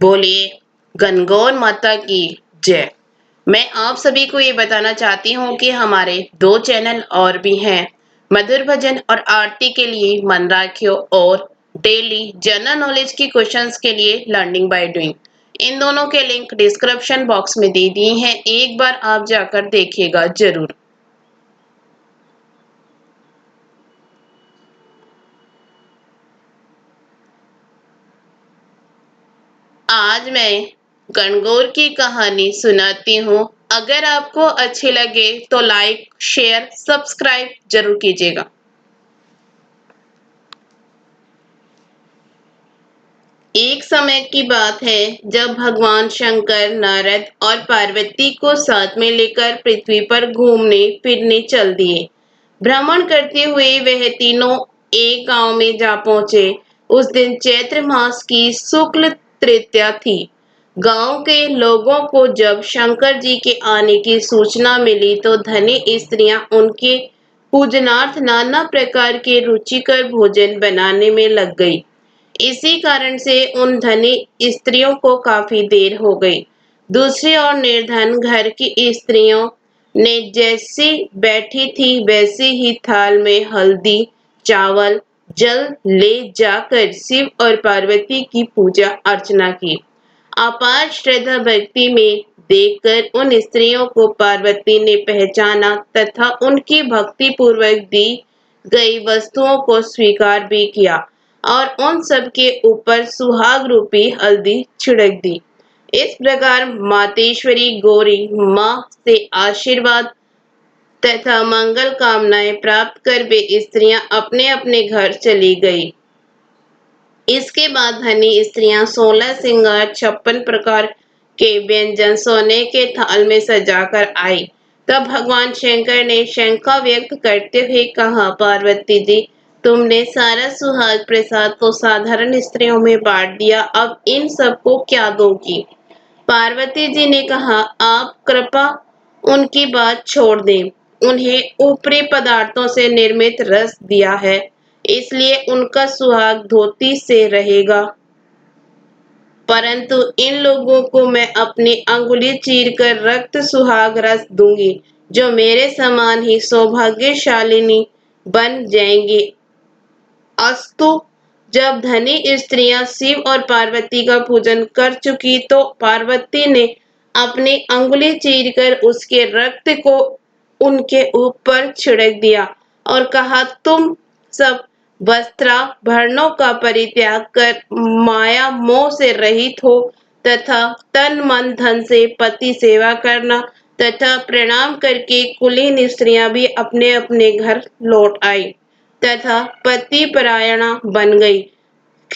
बोलिए गणगौर माता की जय। मैं आप सभी को ये बताना चाहती हूँ कि हमारे 2 चैनल और भी हैं। मधुर भजन और आरती के लिए मन राखियो और डेली जनरल नॉलेज की क्वेश्चंस के लिए लर्निंग बाय डूइंग। इन दोनों के लिंक डिस्क्रिप्शन बॉक्स में दे दिए हैं, एक बार आप जाकर देखिएगा जरूर। आज मैं गणगौर की कहानी सुनाती हूँ। अगर आपको अच्छी लगे तो लाइक शेयर सब्सक्राइब जरूर कीजिएगा। एक समय की बात है जब भगवान शंकर नारद और पार्वती को साथ में लेकर पृथ्वी पर घूमने फिरने चल दिए। भ्रमण करते हुए वह तीनों एक गांव में जा पहुंचे। उस दिन चैत्र मास की शुक्ल तृतीया थी। गांव के लोगों को जब शंकर जी के आने की सूचना मिली तो धनी स्त्रियां उनके पूजनार्थ नाना प्रकार के रुचिकर भोजन बनाने में लग गई। इसी कारण से उन धनी स्त्रियों को काफी देर हो गई। दूसरी ओर निर्धन घर की स्त्रियों ने जैसी बैठी थी वैसे ही थाल में हल्दी चावल जल ले जाकर शिव और पार्वती की पूजा अर्चना की। अपार श्रद्धा भक्ति में देखकर उन स्त्रियों को पार्वती ने पहचाना तथा उनकी भक्ति पूर्वक दी गई वस्तुओं को स्वीकार भी किया और उन सब के ऊपर सुहाग रूपी हल्दी छिड़क दी। इस प्रकार मातेश्वरी गौरी माँ से आशीर्वाद तथा मंगल कामनाएं प्राप्त कर वे स्त्रियां अपने अपने घर चली गई। इसके बाद धनी स्त्रियां 16 श्रृंगार 56 प्रकार के व्यंजन सोने के थाल में सजाकर आई। तब भगवान शंकर ने शंका व्यक्त करते हुए कहा, पार्वती जी, तुमने सारा सुहाग प्रसाद तो साधारण स्त्रियों में बांट दिया, अब इन सबको क्या दोगी? पार्वती जी ने कहा, आप कृपा उनकी बात छोड़ दें। उन्हें ऊपरी पदार्थों से निर्मित रस दिया है, इसलिए उनका सुहाग धोती से रहेगा। परंतु इन लोगों को मैं अपनी अंगुली चीर कर रक्त सुहाग रस दूंगी, जो मेरे समान ही सौभाग्यशालिनी बन जाएंगी। अस्तु। जब धनी स्त्रियां शिव और पार्वती का पूजन कर चुकी तो पार्वती ने अपनी अंगुली चीरकर उसके रक्त को उनके ऊपर छिड़क दिया और कहा, तुम सब वस्त्राभरणों का परित्याग कर माया मोह से रहित हो तथा तन मन धन से पति सेवा करना तथा प्रणाम करके कुलीन स्त्रियां भी अपने अपने घर लौट आई तथा पति परायणा बन गई।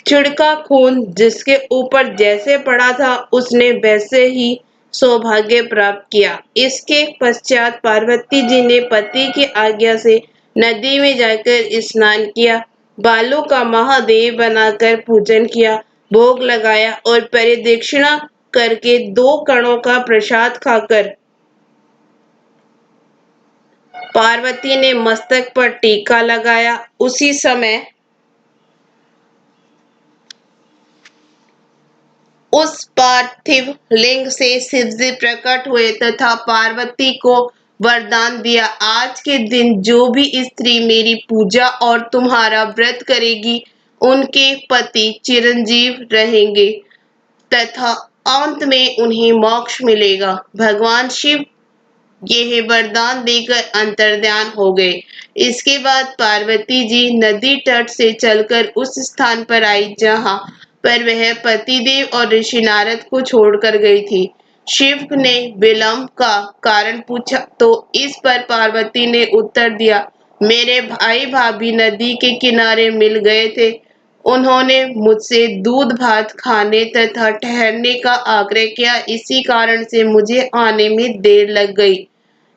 छिड़का खून जिसके ऊपर जैसे पड़ा था उसने वैसे ही सौभाग्य प्राप्त किया। इसके पश्चात पार्वती जी ने पति की आज्ञा से नदी में जाकर स्नान किया, बालों का महादेव बनाकर पूजन किया, भोग लगाया और परिदक्षिणा करके 2 कणों का प्रसाद खाकर पार्वती ने मस्तक पर टीका लगाया। उसी समय उस पार्थिव लिंग से शिवजी प्रकट हुए तथा पार्वती को वरदान दिया, आज के दिन जो भी स्त्री मेरी पूजा और तुम्हारा व्रत करेगी उनके पति चिरंजीव रहेंगे तथा अंत में उन्हें मोक्ष मिलेगा। भगवान शिव यह वरदान देकर अंतर्ध्यान हो गए। इसके बाद पार्वती जी नदी तट से चलकर उस स्थान पर आई जहां पर वह पतिदेव और ऋषि नारद को छोड़कर गई थी। शिव ने विलंब का कारण पूछा तो इस पर पार्वती ने उत्तर दिया, मेरे भाई भाभी नदी के किनारे मिल गए थे। उन्होंने मुझसे दूध भात खाने तथा ठहरने का आग्रह किया, इसी कारण से मुझे आने में देर लग गई।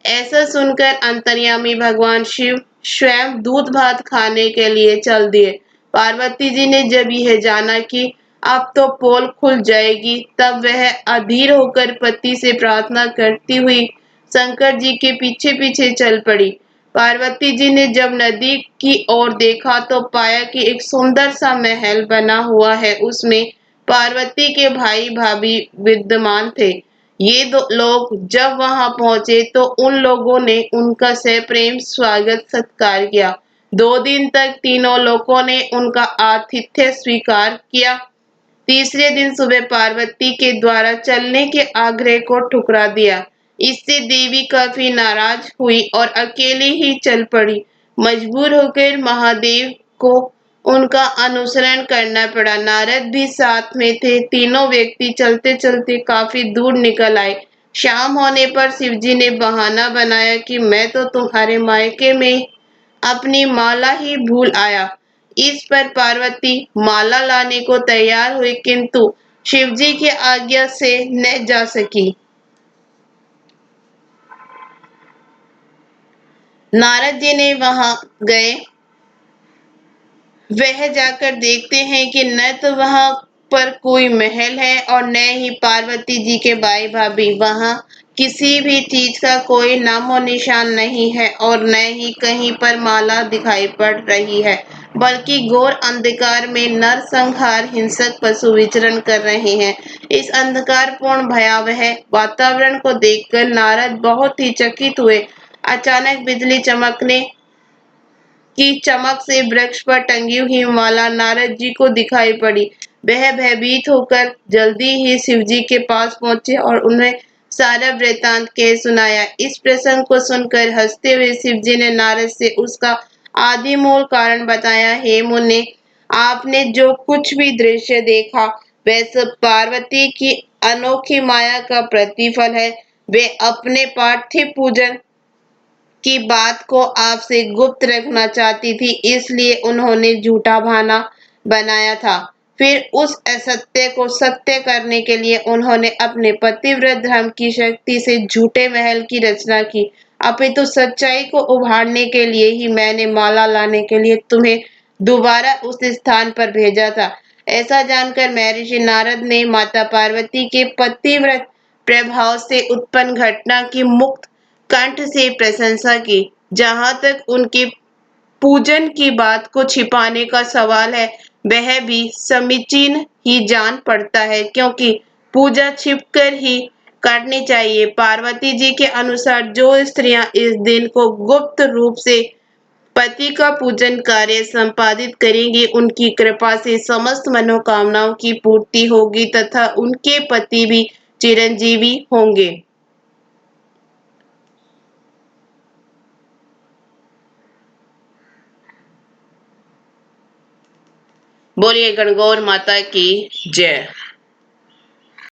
ऐसा सुनकर अंतर्यामी भगवान शिव स्वयं दूध भात खाने के लिए चल दिए। पार्वती जी ने जब यह जाना कि अब तो पोल खुल जाएगी, तब वह अधीर होकर पति से प्रार्थना करती हुई शंकर जी के पीछे पीछे चल पड़ी। पार्वती जी ने जब नदी की ओर देखा तो पाया कि एक सुंदर सा महल बना हुआ है, उसमें पार्वती के भाई भाभी विद्यमान थे। ये दो लोग जब वहां पहुंचे तो उन लोगों ने उनका सप्रेम स्वागत सत्कार किया। 2 दिन तक तीनों लोगों ने उनका आतिथ्य स्वीकार किया। तीसरे दिन सुबह पार्वती के द्वारा चलने के आग्रह को ठुकरा दिया। इससे देवी काफी नाराज हुई और अकेली ही चल पड़ी। मजबूर होकर महादेव को उनका अनुसरण करना पड़ा। नारद भी साथ में थे। तीनों व्यक्ति चलते चलते काफी दूर निकल आए। शाम होने पर शिवजी ने बहाना बनाया कि मैं तो तुम्हारे मायके में अपनी माला ही भूल आया। इस पर पार्वती माला लाने को तैयार हुई, किंतु शिवजी की आज्ञा से न जा सकी। नारद जी ने वहां गए। वह जाकर देखते हैं कि न तो वहां पर कोई महल है और न ही पार्वती जी के भाई भाभी। वहां किसी भी चीज का कोई नामो निशान नहीं है और न ही कहीं पर माला दिखाई पड़ रही है, बल्कि घोर अंधकार में नरसंहार हिंसक पशु विचरण कर रहे हैं। इस अंधकारपूर्ण भयावह वातावरण को देखकर नारद बहुत ही चकित हुए। अचानक बिजली चमकने की चमक से वृक्ष पर टंगी हुई माला नारद जी को दिखाई पड़ी। वह भयभीत होकर जल्दी ही शिवजी के पास पहुंचे और उन्हें सारा वृतांत कह सुनाया। इस प्रसंग को सुनकर हंसते हुए शिवजी ने नारद से उसका आदि मूल कारण बताया। हे मुने, आपने जो कुछ भी दृश्य देखा वह सब पार्वती की अनोखी माया का प्रतिफल है। वे अपने पार्थिव पूजन की बात को आपसे गुप्त रखना चाहती थी, इसलिए उन्होंने झूठा बहाना बनाया था। फिर उस असत्य को सत्य करने के लिए उन्होंने अपने पतिव्रत धर्म की शक्ति से झूठे महल की रचना की। अपितु सच्चाई को उभारने के लिए ही मैंने माला लाने के लिए तुम्हें दोबारा उस स्थान पर भेजा था। ऐसा जानकर महर्षि नारद ने माता पार्वती के पतिव्रत प्रभाव से उत्पन्न घटना की मुक्त कंठ से प्रशंसा की। जहां तक उनके पूजन की बात को छिपाने का सवाल है, वह भी समीचीन ही जान पड़ता है, क्योंकि पूजा छिपकर ही करनी चाहिए। पार्वती जी के अनुसार जो स्त्रियां इस दिन को गुप्त रूप से पति का पूजन कार्य संपादित करेंगी, उनकी कृपा से समस्त मनोकामनाओं की पूर्ति होगी तथा उनके पति भी चिरंजीवी होंगे। बोलिए गणगौर माता की जय।